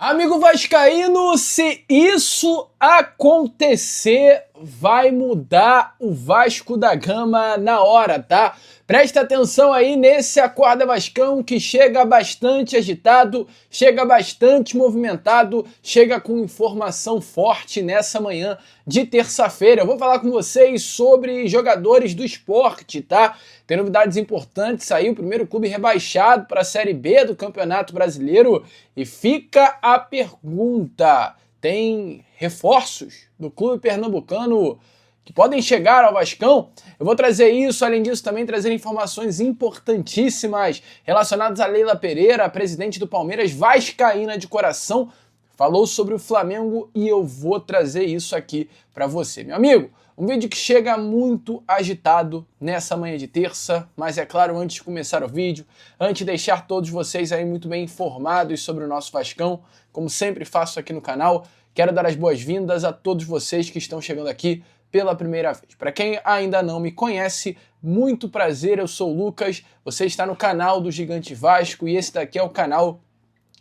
Amigo vascaíno, se isso acontecer, vai mudar o Vasco da Gama na hora, tá? Presta atenção aí nesse Acorda Vascão que chega bastante agitado, chega bastante movimentado, chega com informação forte nessa manhã de terça-feira. Eu vou falar com vocês sobre jogadores do esporte, tá? Tem novidades importantes aí, o primeiro clube rebaixado para a Série B do Campeonato Brasileiro. E fica a pergunta, tem reforços do clube pernambucano que podem chegar ao Vascão? Eu vou trazer isso, além disso também trazer informações importantíssimas relacionadas a Leila Pereira, a presidente do Palmeiras, vascaína de coração, falou sobre o Flamengo e eu vou trazer isso aqui para você, meu amigo. Um vídeo que chega muito agitado nessa manhã de terça, mas é claro, antes de começar o vídeo, antes de deixar todos vocês aí muito bem informados sobre o nosso Vascão, como sempre faço aqui no canal, quero dar as boas-vindas a todos vocês que estão chegando aqui pela primeira vez. Para quem ainda não me conhece, muito prazer, eu sou o Lucas, você está no canal do Gigante Vasco e esse daqui é o canal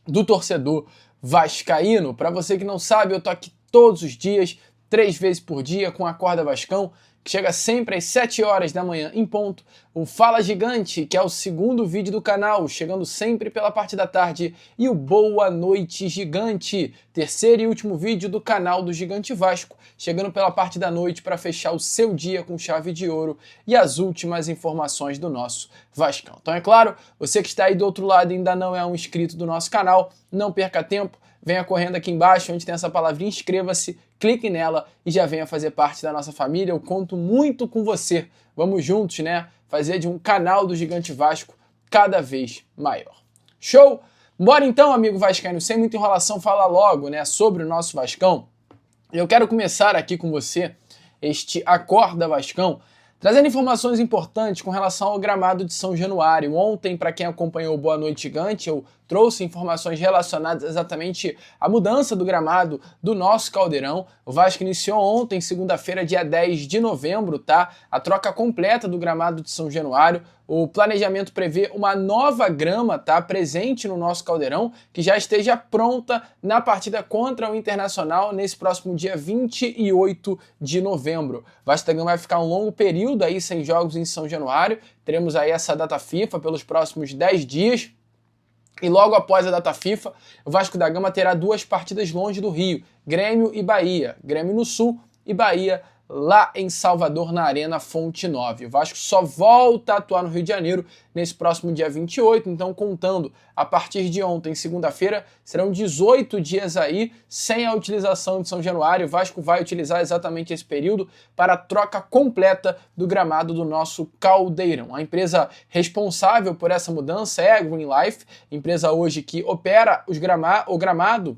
do torcedor vascaíno. Para você que não sabe, eu tô aqui todos os dias, 3 vezes por dia com a Acorda Vascão, que chega sempre às 7 horas da manhã em ponto. O Fala Gigante, que é o segundo vídeo do canal, chegando sempre pela parte da tarde. E o Boa Noite Gigante, terceiro e último vídeo do canal do Gigante Vasco, chegando pela parte da noite para fechar o seu dia com chave de ouro e as últimas informações do nosso Vascão. Então é claro, você que está aí do outro lado e ainda não é um inscrito do nosso canal, não perca tempo, venha correndo aqui embaixo, onde tem essa palavrinha inscreva-se, clique nela e já venha fazer parte da nossa família. Eu conto muito com você. Vamos juntos, né? Fazer de um canal do Gigante Vasco cada vez maior. Show? Bora então, amigo vascaíno, sem muita enrolação, falar logo, né, sobre o nosso Vascão. Eu quero começar aqui com você este Acorda Vascão, trazendo informações importantes com relação ao gramado de São Januário. Ontem, para quem acompanhou o Boa Noite Gigante, eu trouxe informações relacionadas exatamente à mudança do gramado do nosso Caldeirão. O Vasco iniciou ontem, segunda-feira, dia 10 de novembro, tá? A troca completa do gramado de São Januário. O planejamento prevê uma nova grama, tá, presente no nosso Caldeirão, que já esteja pronta na partida contra o Internacional nesse próximo dia 28 de novembro. O Vasco da Gama vai ficar um longo período aí sem jogos em São Januário. Teremos aí essa data FIFA pelos próximos 10 dias. E logo após a data FIFA, o Vasco da Gama terá 2 partidas longe do Rio, Grêmio e Bahia. Grêmio no Sul e Bahia lá em Salvador, na Arena Fonte Nova. O Vasco só volta a atuar no Rio de Janeiro nesse próximo dia 28, então contando a partir de ontem, segunda-feira, serão 18 dias aí sem a utilização de São Januário. O Vasco vai utilizar exatamente esse período para a troca completa do gramado do nosso Caldeirão. A empresa responsável por essa mudança é a Green Life, empresa hoje que opera o gramado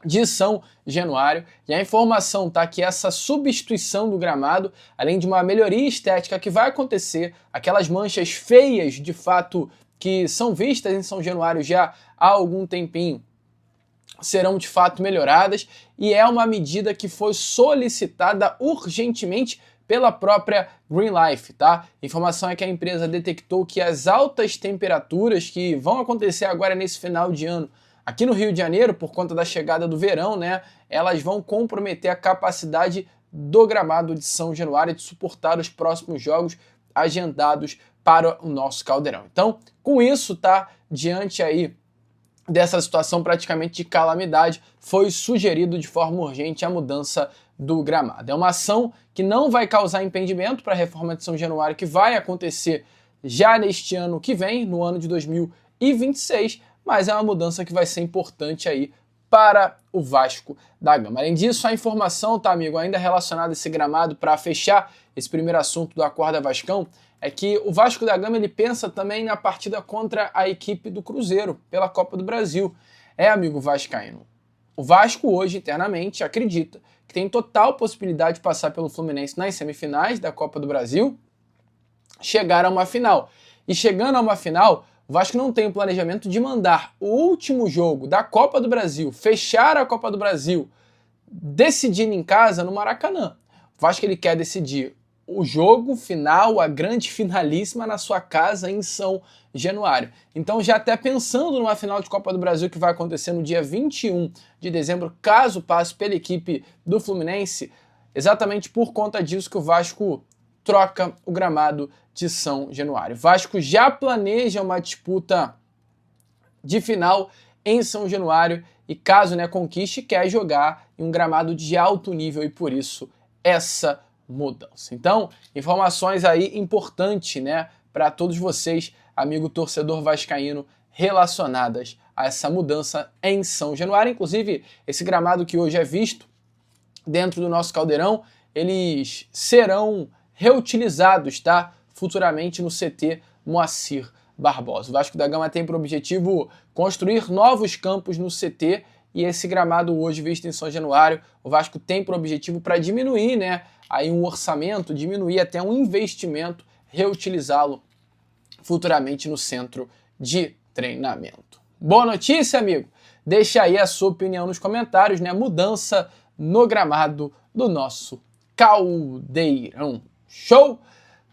de São Januário, e a informação tá que essa substituição do gramado, além de uma melhoria estética que vai acontecer, aquelas manchas feias de fato que são vistas em São Januário já há algum tempinho, serão de fato melhoradas, e é uma medida que foi solicitada urgentemente pela própria Green Life, tá? A informação é que a empresa detectou que as altas temperaturas que vão acontecer agora nesse final de ano aqui no Rio de Janeiro, por conta da chegada do verão, né, elas vão comprometer a capacidade do gramado de São Januário de suportar os próximos jogos agendados para o nosso Caldeirão. Então, com isso, tá, diante aí dessa situação praticamente de calamidade, foi sugerido de forma urgente a mudança do gramado. É uma ação que não vai causar impedimento para a reforma de São Januário, que vai acontecer já neste ano que vem, no ano de 2026, mas é uma mudança que vai ser importante aí para o Vasco da Gama. Além disso, a informação, tá, amigo, ainda relacionada a esse gramado, para fechar esse primeiro assunto do Acorda Vascão, é que o Vasco da Gama ele pensa também na partida contra a equipe do Cruzeiro, pela Copa do Brasil. Amigo vascaíno, o Vasco hoje, internamente, acredita que tem total possibilidade de passar pelo Fluminense nas semifinais da Copa do Brasil, chegar a uma final. E chegando a uma final, o Vasco não tem o planejamento de mandar o último jogo da Copa do Brasil, fechar a Copa do Brasil, decidindo em casa no Maracanã. O Vasco ele quer decidir o jogo final, a grande finalíssima na sua casa em São Januário. Então já até pensando numa final de Copa do Brasil que vai acontecer no dia 21 de dezembro, caso passe pela equipe do Fluminense, exatamente por conta disso que o Vasco troca o gramado de São Januário. O Vasco já planeja uma disputa de final em São Januário e caso conquiste, quer jogar em um gramado de alto nível e por isso essa mudança. Então, informações aí importantes, para todos vocês, amigo torcedor vascaíno, relacionadas a essa mudança em São Januário. Inclusive, esse gramado que hoje é visto dentro do nosso caldeirão, eles serão reutilizados, tá? Futuramente no CT Moacir Barbosa. O Vasco da Gama tem por objetivo construir novos campos no CT e esse gramado hoje visto em São Januário, o Vasco tem por objetivo para diminuir, aí um orçamento, diminuir até um investimento, reutilizá-lo futuramente no centro de treinamento. Boa notícia, amigo? Deixa aí a sua opinião nos comentários, mudança no gramado do nosso caldeirão. Show?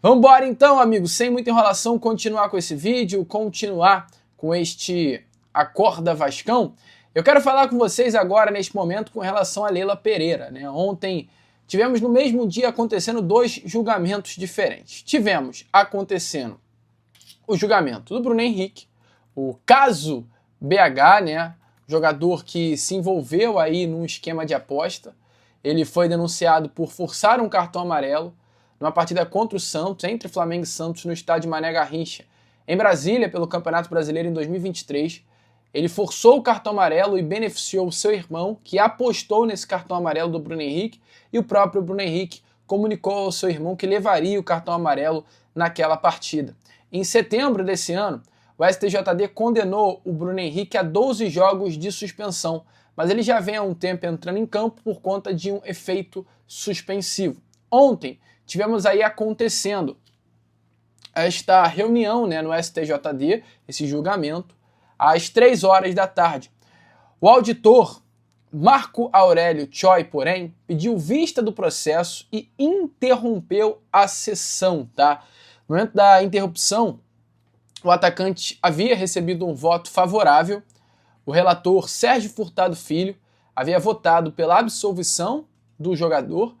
Vambora então, amigo, sem muita enrolação, continuar com esse vídeo, continuar com este Acorda Vascão. Eu quero falar com vocês agora, neste momento, com relação a Leila Pereira. Ontem tivemos no mesmo dia acontecendo dois julgamentos diferentes. Tivemos acontecendo o julgamento do Bruno Henrique, o caso BH, jogador que se envolveu aí num esquema de aposta. Ele foi denunciado por forçar um cartão amarelo numa partida contra o Santos, entre Flamengo e Santos, no estádio Mané Garrincha, em Brasília, pelo Campeonato Brasileiro em 2023. Ele forçou o cartão amarelo e beneficiou o seu irmão, que apostou nesse cartão amarelo do Bruno Henrique, e o próprio Bruno Henrique comunicou ao seu irmão que levaria o cartão amarelo naquela partida. Em setembro desse ano, o STJD condenou o Bruno Henrique a 12 jogos de suspensão, mas ele já vem há um tempo entrando em campo por conta de um efeito suspensivo. Ontem, tivemos aí acontecendo esta reunião no STJD, esse julgamento, às 3 horas da tarde. O auditor Marco Aurélio Choi, porém, pediu vista do processo e interrompeu a sessão. No momento da interrupção, o atacante havia recebido um voto favorável. O relator Sérgio Furtado Filho havia votado pela absolvição do jogador,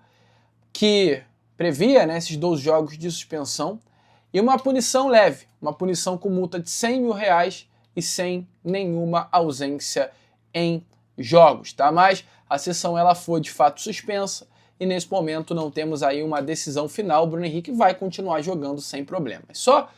que previa esses 12 jogos de suspensão, e uma punição leve, uma punição com multa de R$100 mil e sem nenhuma ausência em jogos. Mas a sessão ela foi de fato suspensa e nesse momento não temos aí uma decisão final. O Bruno Henrique vai continuar jogando sem problemas. Só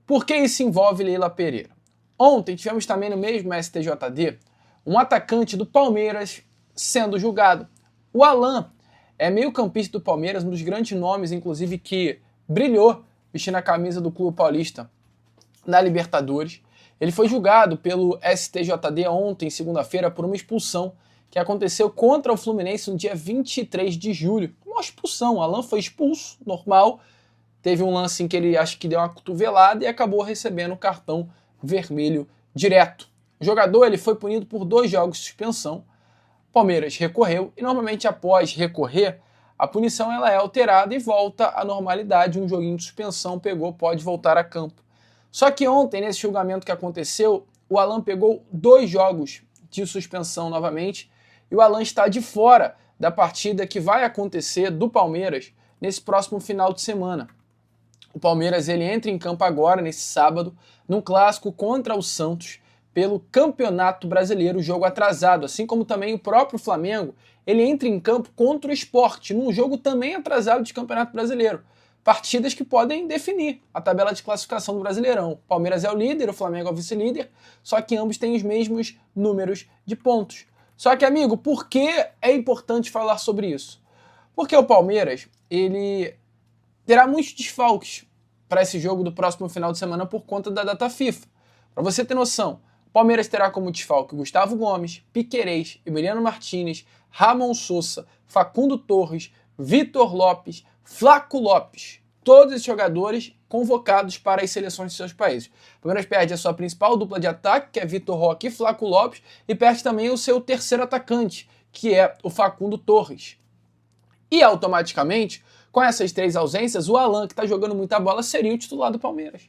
porque isso envolve Leila Pereira. Ontem tivemos também no mesmo STJD um atacante do Palmeiras sendo julgado. O Alan é meio-campista do Palmeiras, um dos grandes nomes, inclusive, que brilhou vestindo a camisa do Clube Paulista na Libertadores. Ele foi julgado pelo STJD ontem, segunda-feira, por uma expulsão que aconteceu contra o Fluminense no dia 23 de julho. Uma expulsão, o Alan foi expulso, normal. Teve um lance em que ele acho que deu uma cotovelada e acabou recebendo o cartão vermelho direto. O jogador ele foi punido por 2 jogos de suspensão. O Palmeiras recorreu e normalmente após recorrer, a punição ela é alterada e volta à normalidade. Um joguinho de suspensão pegou, pode voltar a campo. Só que ontem, nesse julgamento que aconteceu, o Alan pegou 2 jogos de suspensão novamente e o Alan está de fora da partida que vai acontecer do Palmeiras nesse próximo final de semana. O Palmeiras ele entra em campo agora, nesse sábado, num clássico contra o Santos pelo Campeonato Brasileiro, jogo atrasado, assim como também o próprio Flamengo, ele entra em campo contra o Sport, num jogo também atrasado de Campeonato Brasileiro. Partidas que podem definir a tabela de classificação do Brasileirão. O Palmeiras é o líder, o Flamengo é o vice-líder, só que ambos têm os mesmos números de pontos. Só que, amigo, por que é importante falar sobre isso? Porque o Palmeiras, ele terá muitos desfalques para esse jogo do próximo final de semana por conta da data FIFA. Para você ter noção, o Palmeiras terá como desfalque Gustavo Gomes, Piquerez, Emiliano Martínez, Ramon Sousa, Facundo Torres, Vitor Lopes, Flaco Lopes. Todos esses jogadores convocados para as seleções de seus países. O Palmeiras perde a sua principal dupla de ataque, que é Vitor Roque e Flaco Lopes, e perde também o seu terceiro atacante, que é o Facundo Torres. E automaticamente, Com essas 3 ausências, o Alan, que está jogando muita bola, seria o titular do Palmeiras.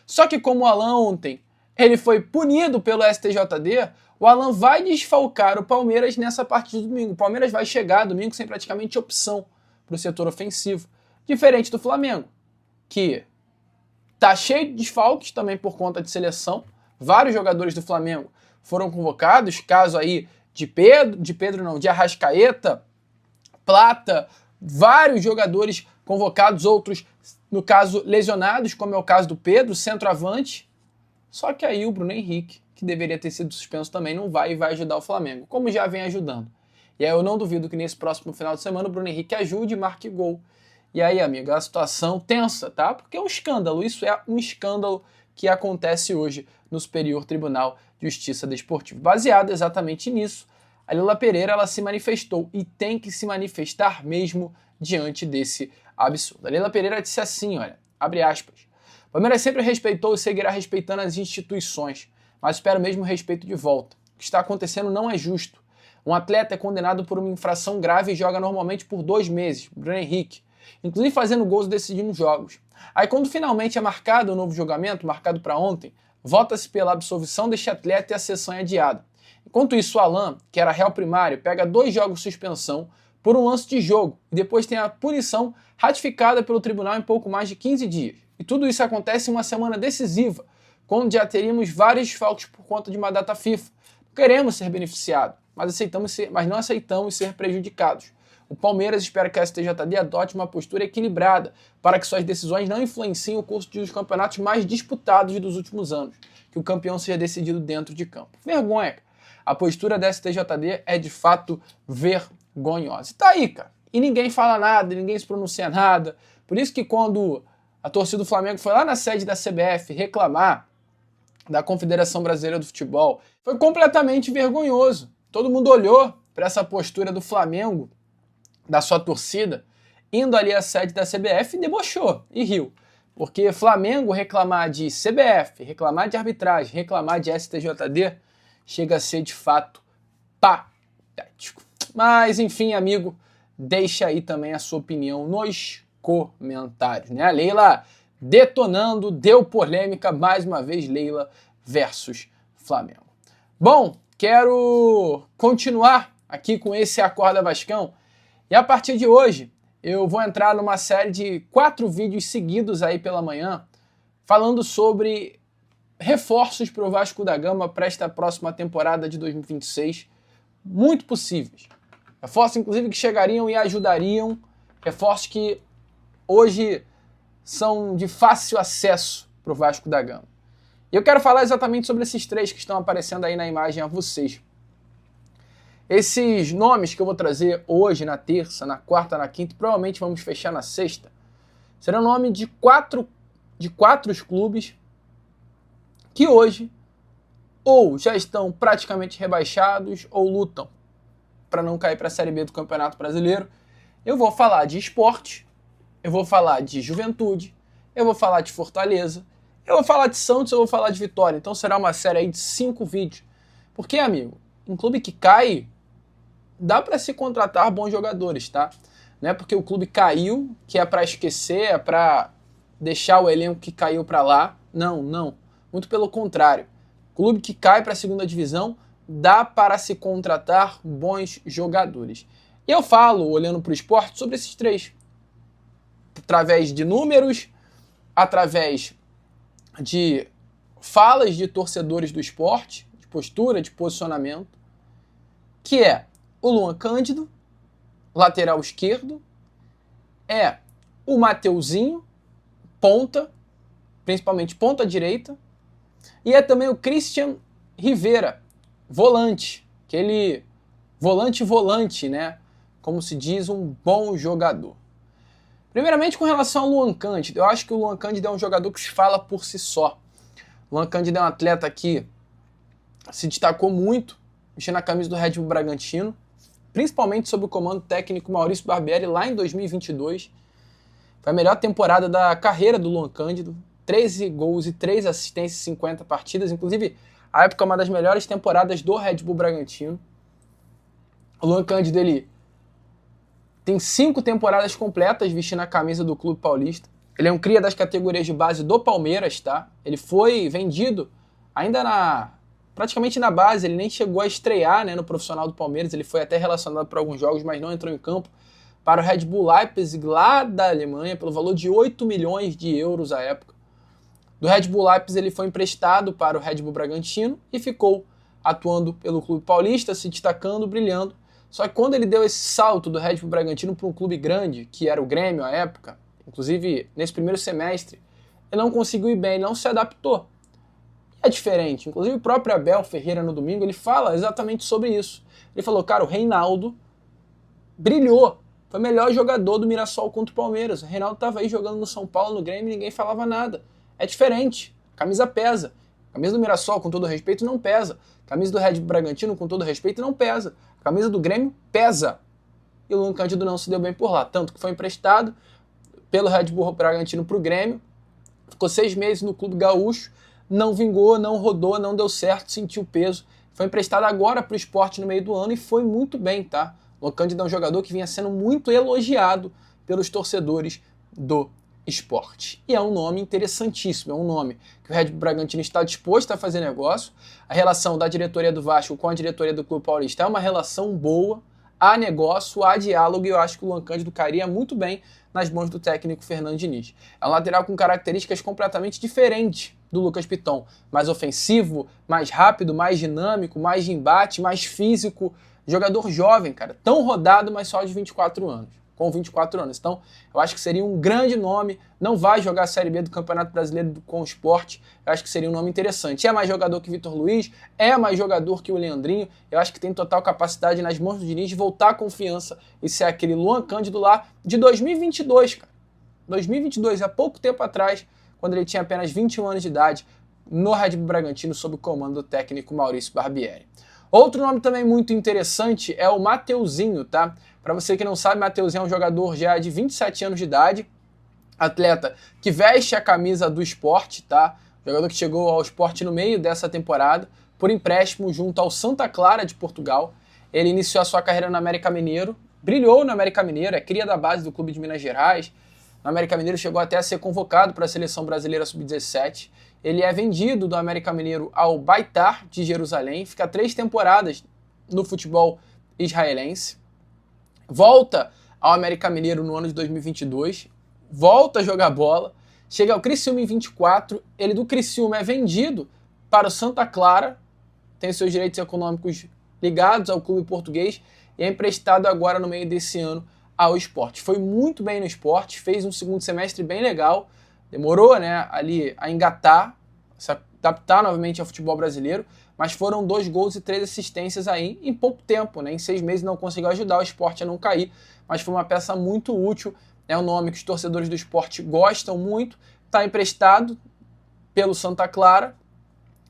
Só que como o Alan ontem ele foi punido pelo STJD, o Alan vai desfalcar o Palmeiras nessa partida de domingo. O Palmeiras vai chegar domingo sem praticamente opção para o setor ofensivo. Diferente do Flamengo, que tá cheio de desfalques também por conta de seleção. Vários jogadores do Flamengo foram convocados, caso aí de Arrascaeta, Plata, vários jogadores convocados, outros, no caso, lesionados, como é o caso do Pedro, centroavante. Só que aí o Bruno Henrique, que deveria ter sido suspenso também, não vai e vai ajudar o Flamengo, como já vem ajudando. E aí eu não duvido que nesse próximo final de semana o Bruno Henrique ajude e marque gol. E aí, amigo, a situação tensa, tá? Porque é um escândalo, isso é um escândalo que acontece hoje no Superior Tribunal de Justiça Desportiva. Baseado exatamente nisso, a Leila Pereira ela se manifestou e tem que se manifestar mesmo diante desse absurdo. A Leila Pereira disse assim, olha, abre aspas, o Palmeiras sempre respeitou e seguirá respeitando as instituições, mas espero mesmo respeito de volta. O que está acontecendo não é justo. Um atleta é condenado por uma infração grave e joga normalmente por 2 meses, Bruno Henrique, inclusive fazendo gols e decidindo jogos. Aí quando finalmente é marcado o novo julgamento, marcado para ontem, vota-se pela absolvição deste atleta e a sessão é adiada. Enquanto isso, o Alan, que era réu primário, pega 2 jogos de suspensão por um lance de jogo e depois tem a punição ratificada pelo tribunal em pouco mais de 15 dias. E tudo isso acontece em uma semana decisiva, quando já teríamos vários desfalques por conta de uma data FIFA. Não queremos ser beneficiados, mas não aceitamos ser prejudicados. O Palmeiras espera que a STJD adote uma postura equilibrada para que suas decisões não influenciem o curso dos campeonatos mais disputados dos últimos anos, que o campeão seja decidido dentro de campo. Vergonha. A postura da STJD é de fato vergonhosa. E tá aí, cara. E ninguém fala nada, ninguém se pronuncia nada. Por isso que quando a torcida do Flamengo foi lá na sede da CBF reclamar da Confederação Brasileira do Futebol, foi completamente vergonhoso. Todo mundo olhou para essa postura do Flamengo, da sua torcida, indo ali à sede da CBF e debochou e riu. Porque Flamengo reclamar de CBF, reclamar de arbitragem, reclamar de STJD, chega a ser de fato patético. Mas enfim, amigo, deixa aí também a sua opinião nos comentários, né? A Leila detonando, deu polêmica mais uma vez, Leila versus Flamengo. Bom, quero continuar aqui com esse Acorda Vascão e a partir de hoje eu vou entrar numa série de 4 vídeos seguidos aí pela manhã falando sobre reforços para o Vasco da Gama para esta próxima temporada de 2026, muito possíveis. Reforços, inclusive, que chegariam e ajudariam, reforços que hoje são de fácil acesso para o Vasco da Gama. E eu quero falar exatamente sobre esses 3 que estão aparecendo aí na imagem a vocês. Esses nomes que eu vou trazer hoje, na terça, na quarta, na quinta, provavelmente vamos fechar na sexta, serão nome de quatro clubes que hoje ou já estão praticamente rebaixados ou lutam para não cair para a Série B do Campeonato Brasileiro. Eu vou falar de Sport, eu vou falar de Juventude, eu vou falar de Fortaleza, eu vou falar de Santos, eu vou falar de Vitória. Então será uma série aí de 5 vídeos. Porque, amigo, um clube que cai, dá para se contratar bons jogadores, tá? Não é porque o clube caiu que é para esquecer, é para deixar o elenco que caiu para lá. Não, não. Muito pelo contrário. Clube que cai para a segunda divisão, dá para se contratar bons jogadores. E eu falo, olhando para o esporte, sobre esses 3. Através de números, através de falas de torcedores do esporte, de postura, de posicionamento, que é o Luan Cândido, lateral esquerdo, é o Mateuzinho, ponta, principalmente ponta direita, e é também o Christian Rivera, volante, aquele volante, né? Como se diz, um bom jogador. Primeiramente, com relação ao Luan Cândido, eu acho que o Luan Cândido é um jogador que se fala por si só. O Luan Cândido é um atleta que se destacou muito, mexendo na camisa do Red Bull Bragantino, principalmente sob o comando técnico Maurício Barbieri, lá em 2022. Foi a melhor temporada da carreira do Luan Cândido, 13 gols e 3 assistências em 50 partidas, inclusive a época é uma das melhores temporadas do Red Bull Bragantino. O Luan Cândido, ele tem 5 temporadas completas vestindo a camisa do Clube Paulista. Ele é um cria das categorias de base do Palmeiras, tá? Ele foi vendido ainda praticamente na base, ele nem chegou a estrear, né, no profissional do Palmeiras, ele foi até relacionado para alguns jogos, mas não entrou em campo, para o Red Bull Leipzig, lá da Alemanha, pelo valor de 8 milhões de euros à época. Do Red Bull Leipzig ele foi emprestado para o Red Bull Bragantino e ficou atuando pelo Clube Paulista, se destacando, brilhando. Só que quando ele deu esse salto do Red Bull Bragantino para um clube grande, que era o Grêmio à época, inclusive nesse primeiro semestre, ele não conseguiu ir bem, ele não se adaptou. É diferente. Inclusive o próprio Abel Ferreira no domingo, ele fala exatamente sobre isso. Ele falou, cara, o Reinaldo brilhou. Foi o melhor jogador do Mirassol contra o Palmeiras. O Reinaldo estava aí jogando no São Paulo, no Grêmio, e ninguém falava nada. É diferente. A camisa pesa. A camisa do Mirassol, com todo respeito, não pesa. A camisa do Red Bull Bragantino, com todo respeito, não pesa. A camisa do Grêmio pesa. E o Luan Cândido não se deu bem por lá. Tanto que foi emprestado pelo Red Bull Bragantino para o Grêmio. Ficou 6 meses no Clube Gaúcho. Não vingou, não rodou, não deu certo, sentiu peso. Foi emprestado agora para o Sport no meio do ano e foi muito bem, tá? O Luan Cândido é um jogador que vinha sendo muito elogiado pelos torcedores do Sport. E é um nome interessantíssimo, é um nome que o Red Bull Bragantino está disposto a fazer negócio. A relação da diretoria do Vasco com a diretoria do Clube Paulista é uma relação boa, há negócio, há diálogo e eu acho que o Luan Cândido cairia muito bem nas mãos do técnico Fernando Diniz. É um lateral com características completamente diferentes do Lucas Piton. Mais ofensivo, mais rápido, mais dinâmico, mais de embate, mais físico. Jogador jovem, cara. Tão rodado, mas só de 24 anos. Com 24 anos. Então, eu acho que seria um grande nome. Não vai jogar a Série B do Campeonato Brasileiro com o Sport. Eu acho que seria um nome interessante. É mais jogador que Vitor Luiz, é mais jogador que o Leandrinho. Eu acho que tem total capacidade nas mãos do Diniz de voltar à confiança e ser aquele Luan Cândido lá de 2022, cara. 2022, há pouco tempo atrás, quando ele tinha apenas 21 anos de idade, no Red Bull Bragantino, sob o comando do técnico Maurício Barbieri. Outro nome também muito interessante é o Mateuzinho, tá? Para você que não sabe, Mateuzinho é um jogador já de 27 anos de idade, atleta que veste a camisa do Sport, tá? Jogador que chegou ao Sport no meio dessa temporada, por empréstimo junto ao Santa Clara de Portugal. Ele iniciou a sua carreira no América Mineiro, brilhou no América Mineiro, é cria da base do clube de Minas Gerais. No América Mineiro chegou até a ser convocado para a Seleção Brasileira Sub-17. Ele é vendido do América Mineiro ao Beitar de Jerusalém, fica 3 temporadas no futebol israelense. Volta ao América Mineiro no ano de 2022, volta a jogar bola, chega ao Criciúma em 24, ele do Criciúma é vendido para o Santa Clara, tem seus direitos econômicos ligados ao clube português e é emprestado agora no meio desse ano ao Sport. Foi muito bem no Sport, fez um segundo semestre bem legal, demorou, né, ali a engatar, se adaptar novamente ao futebol brasileiro, mas foram 2 gols e 3 assistências aí em pouco tempo, né? Em 6 meses não conseguiu ajudar o Sport a não cair, mas foi uma peça muito útil, é um nome que os torcedores do Sport gostam muito, está emprestado pelo Santa Clara,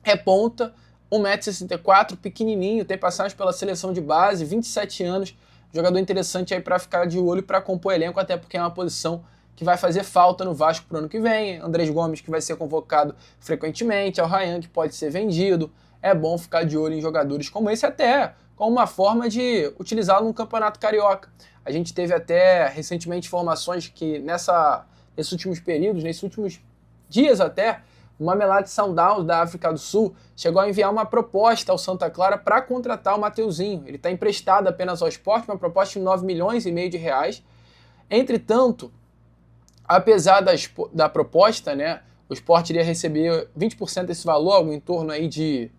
é ponta, 1,64 m, pequenininho, tem passagem pela seleção de base, 27 anos, jogador interessante aí para ficar de olho para compor elenco, até porque é uma posição que vai fazer falta no Vasco pro ano que vem. Andrés Gomes, que vai ser convocado frequentemente, Al Rayyan, que pode ser vendido. É bom ficar de olho em jogadores como esse, até como uma forma de utilizá-lo no Campeonato Carioca. A gente teve até recentemente informações que nesses últimos períodos, nesses últimos dias até, o Mamelodi Sundowns da África do Sul chegou a enviar uma proposta ao Santa Clara para contratar o Mateuzinho. Ele está emprestado apenas ao Sport, uma proposta de 9,5 milhões de reais. Entretanto, apesar da proposta, né, o Sport iria receber 20% desse valor, algo em torno aí de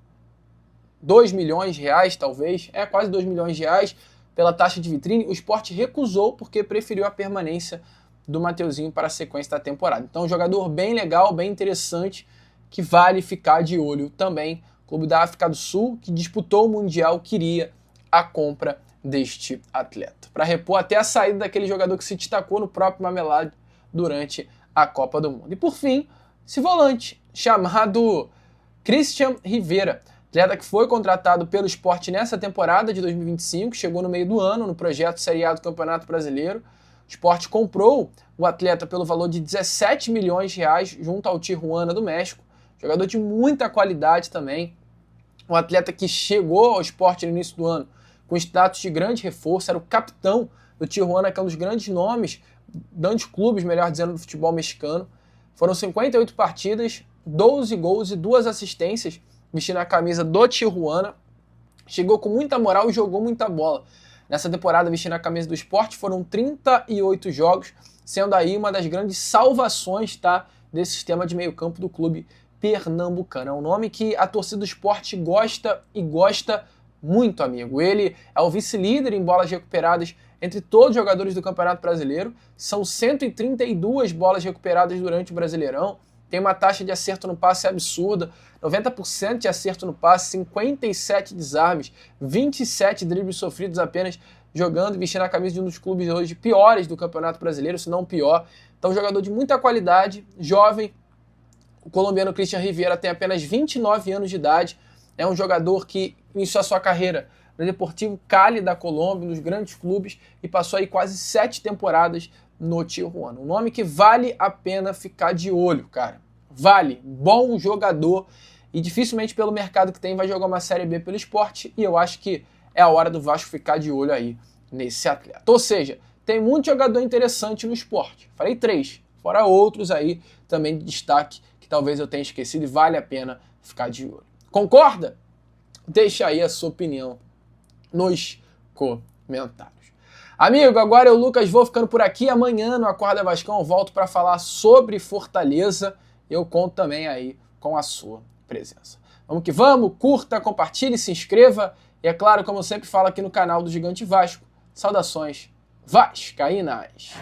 2 milhões de reais, talvez, quase 2 milhões de reais, pela taxa de vitrine. O Sport recusou porque preferiu a permanência do Mateuzinho para a sequência da temporada. Então, um jogador bem legal, bem interessante, que vale ficar de olho também. O clube da África do Sul, que disputou o Mundial, queria a compra deste atleta, para repor até a saída daquele jogador que se destacou no próprio Mamelodi durante a Copa do Mundo. E por fim, esse volante chamado Christian Rivera, atleta que foi contratado pelo Sport nessa temporada de 2025, chegou no meio do ano no projeto Série A do Campeonato Brasileiro. O Sport comprou o atleta pelo valor de 17 milhões de reais junto ao Tijuana do México, jogador de muita qualidade também, um atleta que chegou ao Sport no início do ano com status de grande reforço, era o capitão do Tijuana, que é um dos grandes nomes, grandes clubes, melhor dizendo, do futebol mexicano. Foram 58 partidas, 12 gols e 2 assistências, vestindo a camisa do Tijuana. Chegou com muita moral e jogou muita bola. Nessa temporada, vestindo a camisa do Sport, foram 38 jogos, sendo aí uma das grandes salvações, tá, desse sistema de meio campo do clube pernambucano. É um nome que a torcida do Sport gosta e gosta muito, amigo. Ele é o vice-líder em bolas recuperadas entre todos os jogadores do Campeonato Brasileiro. São 132 bolas recuperadas durante o Brasileirão. Tem uma taxa de acerto no passe absurda, 90% de acerto no passe, 57 desarmes, 27 dribles sofridos apenas jogando e vestindo a camisa de um dos clubes hoje piores do Campeonato Brasileiro, se não o pior. Então, jogador de muita qualidade, jovem. O colombiano Christian Rivera tem apenas 29 anos de idade. É um jogador que iniciou a sua carreira no Deportivo Cali da Colômbia, nos grandes clubes, e passou aí quase 7 temporadas no Tijuana. Um nome que vale a pena ficar de olho, cara. Vale. Bom jogador. E dificilmente pelo mercado que tem vai jogar uma Série B pelo Sport. E eu acho que é a hora do Vasco ficar de olho aí nesse atleta. Ou seja, tem muito jogador interessante no Sport. Falei 3. Fora outros aí também de destaque que talvez eu tenha esquecido e vale a pena ficar de olho. Concorda? Deixa aí a sua opinião nos comentários. Amigo, agora eu, Lucas, vou ficando por aqui. Amanhã no Acorda Vascão eu volto para falar sobre Fortaleza. Eu conto também aí com a sua presença. Vamos que vamos, curta, compartilhe, se inscreva. E é claro, como eu sempre falo aqui no canal do Gigante Vasco, saudações vascaínas.